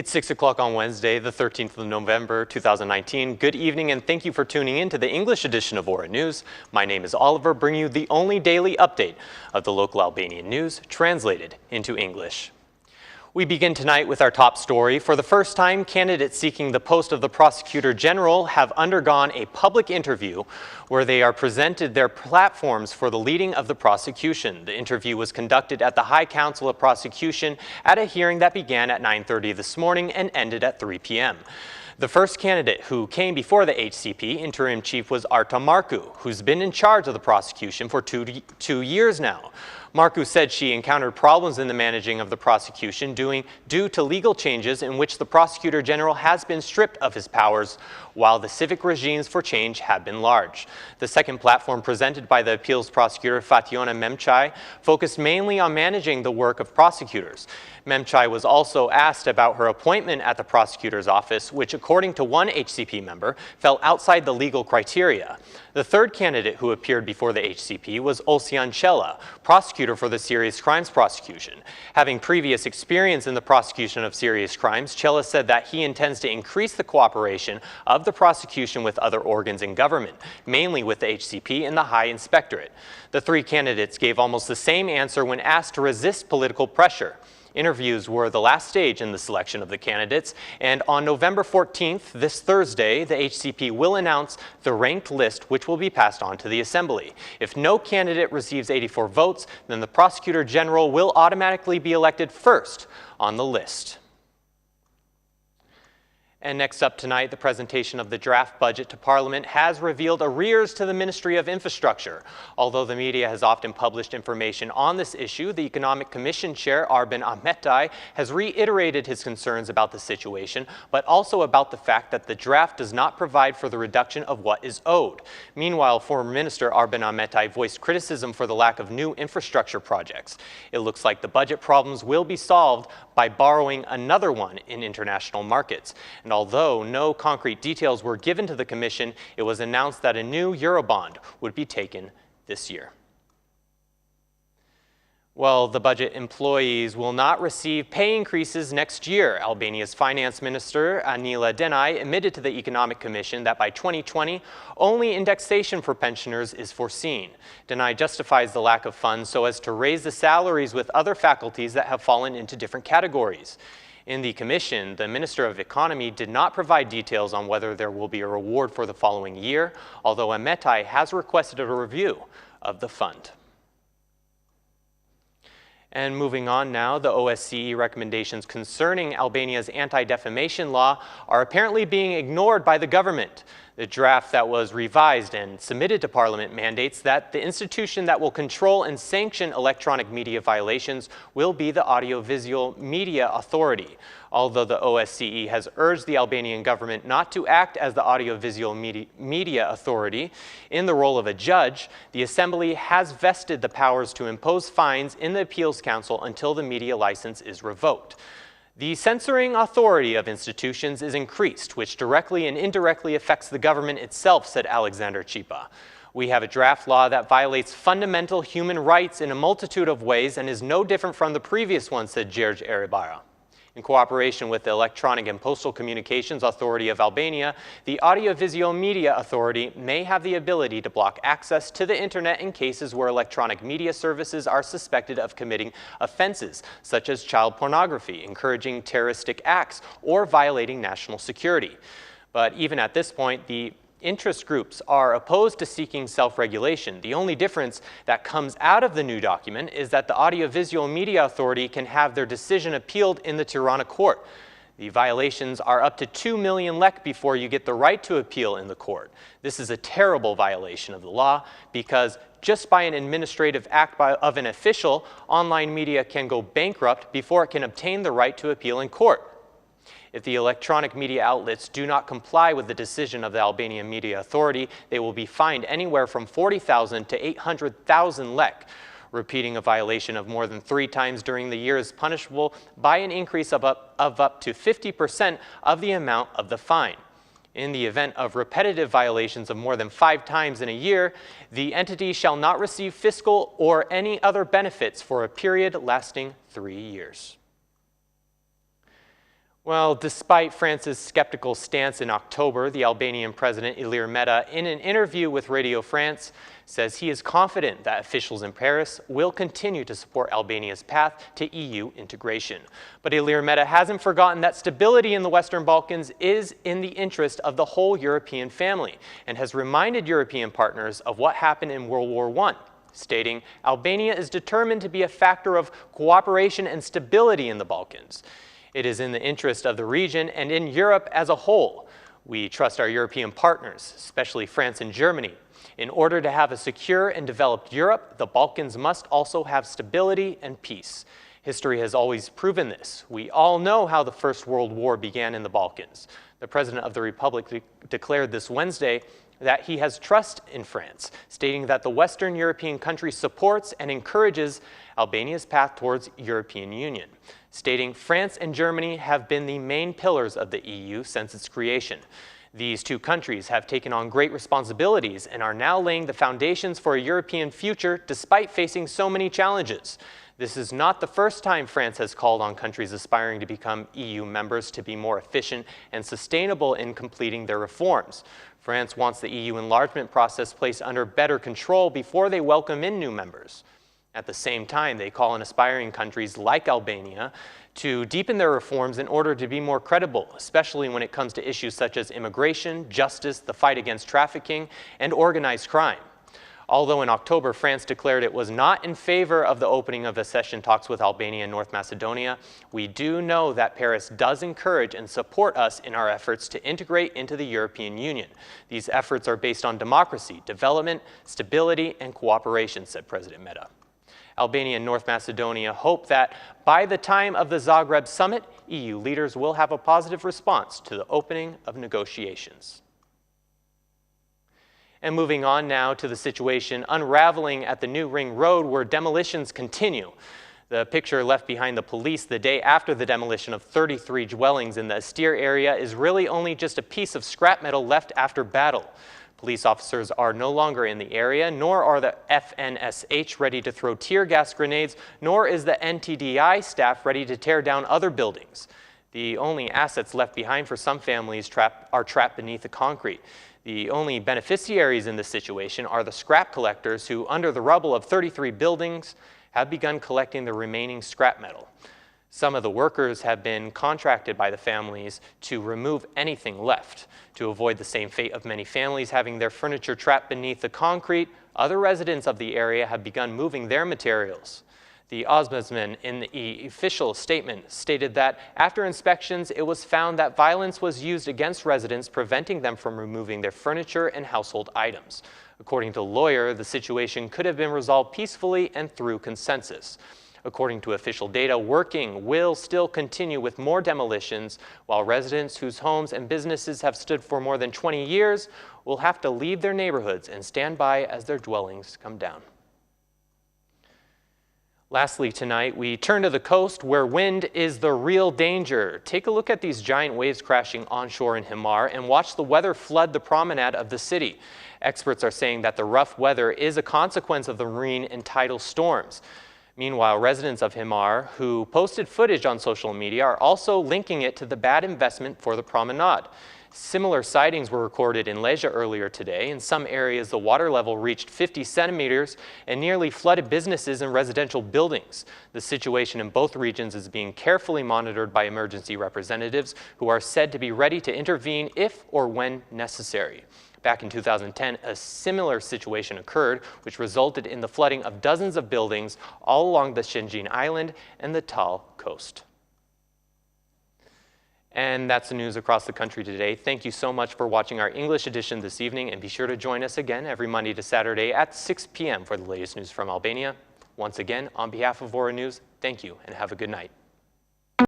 It's 6 o'clock on Wednesday, the 13th of November, 2019. Good evening and thank you for tuning in to the English edition of Ora News. My name is Oliver, bringing you the only daily update of the local Albanian news translated into English. We begin tonight with our top story. For the first time, candidates seeking the post of the Prosecutor General have undergone a public interview where they are presented their platforms for the leading of the prosecution. The interview was conducted at the High Council of Prosecution at a hearing that began at 9:30 this morning and ended at 3 p.m. The first candidate who came before the HCP interim chief was Arta Marku, who's been in charge of the prosecution for two years now. Marku said she encountered problems in the managing of the prosecution due to legal changes in which the Prosecutor General has been stripped of his powers, while the civic regimes for change have been large. The second platform presented by the appeals prosecutor Fationa Memchai focused mainly on managing the work of prosecutors. Memchai was also asked about her appointment at the prosecutor's office, which according to one HCP member fell outside the legal criteria. The third candidate who appeared before the HCP was Olsian Chela, prosecutor for the serious crimes prosecution. Having previous experience in the prosecution of serious crimes, Chela said that he intends to increase the cooperation of the prosecution with other organs in government, mainly with the HCP and the High Inspectorate. The three candidates gave almost the same answer when asked to resist political pressure. Interviews were the last stage in the selection of the candidates, and on November 14th, this Thursday, the HCP will announce the ranked list, which will be passed on to the Assembly. If no candidate receives 84 votes, then the Prosecutor General will automatically be elected first on the list. And next up tonight, the presentation of the draft budget to Parliament has revealed arrears to the Ministry of Infrastructure. Although the media has often published information on this issue, the Economic Commission Chair, Arben Ahmetai, has reiterated his concerns about the situation, but also about the fact that the draft does not provide for the reduction of what is owed. Meanwhile, former Minister Arben Ahmetai voiced criticism for the lack of new infrastructure projects. It looks like the budget problems will be solved by borrowing another one in international markets. And although no concrete details were given to the Commission, it was announced that a new Eurobond would be taken this year. Well, the budget employees will not receive pay increases next year. Albania's Finance Minister, Anila Denaj, admitted to the Economic Commission that by 2020, only indexation for pensioners is foreseen. Denaj justifies the lack of funds so as to raise the salaries with other faculties that have fallen into different categories. In the Commission, the Minister of Economy did not provide details on whether there will be a reward for the following year, although Ahmetai has requested a review of the fund. And moving on now, the OSCE recommendations concerning Albania's anti-defamation law are apparently being ignored by the government. The draft that was revised and submitted to Parliament mandates that the institution that will control and sanction electronic media violations will be the Audiovisual Media Authority. Although the OSCE has urged the Albanian government not to act as the Audiovisual Media Authority in the role of a judge, the Assembly has vested the powers to impose fines in the Appeals Council until the media license is revoked. The censoring authority of institutions is increased, which directly and indirectly affects the government itself, said Alexander Chipa. We have a draft law that violates fundamental human rights in a multitude of ways and is no different from the previous one, said Gjergj Eribara. In cooperation with the Electronic and Postal Communications Authority of Albania, the Audiovisual Media Authority may have the ability to block access to the internet in cases where electronic media services are suspected of committing offenses, such as child pornography, encouraging terroristic acts, or violating national security. But even at this point, the interest groups are opposed to seeking self-regulation. The only difference that comes out of the new document is that the Audiovisual Media Authority can have their decision appealed in the Tirana court. The violations are up to 2 million lek before you get the right to appeal in the court. This is a terrible violation of the law because just by an administrative act of an official, online media can go bankrupt before it can obtain the right to appeal in court. If the electronic media outlets do not comply with the decision of the Albanian Media Authority, they will be fined anywhere from 40,000 to 800,000 lek. Repeating a violation of more than 3 times during the year is punishable by an increase of up to 50% of the amount of the fine. In the event of repetitive violations of more than 5 times in a year, the entity shall not receive fiscal or any other benefits for a period lasting 3 years. Well, despite France's skeptical stance in October, the Albanian president Ilir Meta, in an interview with Radio France, says he is confident that officials in Paris will continue to support Albania's path to EU integration. But Ilir Meta hasn't forgotten that stability in the Western Balkans is in the interest of the whole European family, and has reminded European partners of what happened in World War I, stating, "Albania is determined to be a factor of cooperation and stability in the Balkans. It is in the interest of the region and in Europe as a whole. We trust our European partners, especially France and Germany. In order to have a secure and developed Europe, the Balkans must also have stability and peace. History has always proven this. We all know how the First World War began in the Balkans." The President of the Republic declared this Wednesday that he has trust in France, stating that the Western European country supports and encourages Albania's path towards European Union, stating France and Germany have been the main pillars of the EU since its creation. These two countries have taken on great responsibilities and are now laying the foundations for a European future despite facing so many challenges. This is not the first time France has called on countries aspiring to become EU members to be more efficient and sustainable in completing their reforms. France wants the EU enlargement process placed under better control before they welcome in new members. At the same time, they call on aspiring countries like Albania to deepen their reforms in order to be more credible, especially when it comes to issues such as immigration, justice, the fight against trafficking, and organized crime. Although in October, France declared it was not in favor of the opening of accession talks with Albania and North Macedonia, we do know that Paris does encourage and support us in our efforts to integrate into the European Union. These efforts are based on democracy, development, stability, and cooperation, said President Meta. Albania and North Macedonia hope that by the time of the Zagreb summit, EU leaders will have a positive response to the opening of negotiations. And moving on now to the situation unraveling at the New Ring Road, where demolitions continue. The picture left behind the police the day after the demolition of 33 dwellings in the Astir area is really only just a piece of scrap metal left after battle. Police officers are no longer in the area, nor are the FNSH ready to throw tear gas grenades, nor is the NTDI staff ready to tear down other buildings. The only assets left behind for some families are trapped beneath the concrete. The only beneficiaries in this situation are the scrap collectors who, under the rubble of 33 buildings, have begun collecting the remaining scrap metal. Some of the workers have been contracted by the families to remove anything left. To avoid the same fate of many families having their furniture trapped beneath the concrete, other residents of the area have begun moving their materials. The ombudsman in the official statement stated that after inspections, it was found that violence was used against residents, preventing them from removing their furniture and household items. According to the lawyer, the situation could have been resolved peacefully and through consensus. According to official data, working will still continue with more demolitions, while residents whose homes and businesses have stood for more than 20 years will have to leave their neighborhoods and stand by as their dwellings come down. Lastly tonight, we turn to the coast where wind is the real danger. Take a look at these giant waves crashing onshore in Himar and watch the weather flood the promenade of the city. Experts are saying that the rough weather is a consequence of the marine and tidal storms. Meanwhile, residents of Himar who posted footage on social media are also linking it to the bad investment for the promenade. Similar sightings were recorded in Leja earlier today. In some areas, the water level reached 50 centimeters and nearly flooded businesses and residential buildings. The situation in both regions is being carefully monitored by emergency representatives who are said to be ready to intervene if or when necessary. Back in 2010, a similar situation occurred, which resulted in the flooding of dozens of buildings all along the Shenjin Island and the Tal coast. And that's the news across the country today. Thank you so much for watching our English edition this evening, and be sure to join us again every Monday to Saturday at 6 p.m. for the latest news from Albania. Once again, on behalf of Ora News, thank you and have a good night.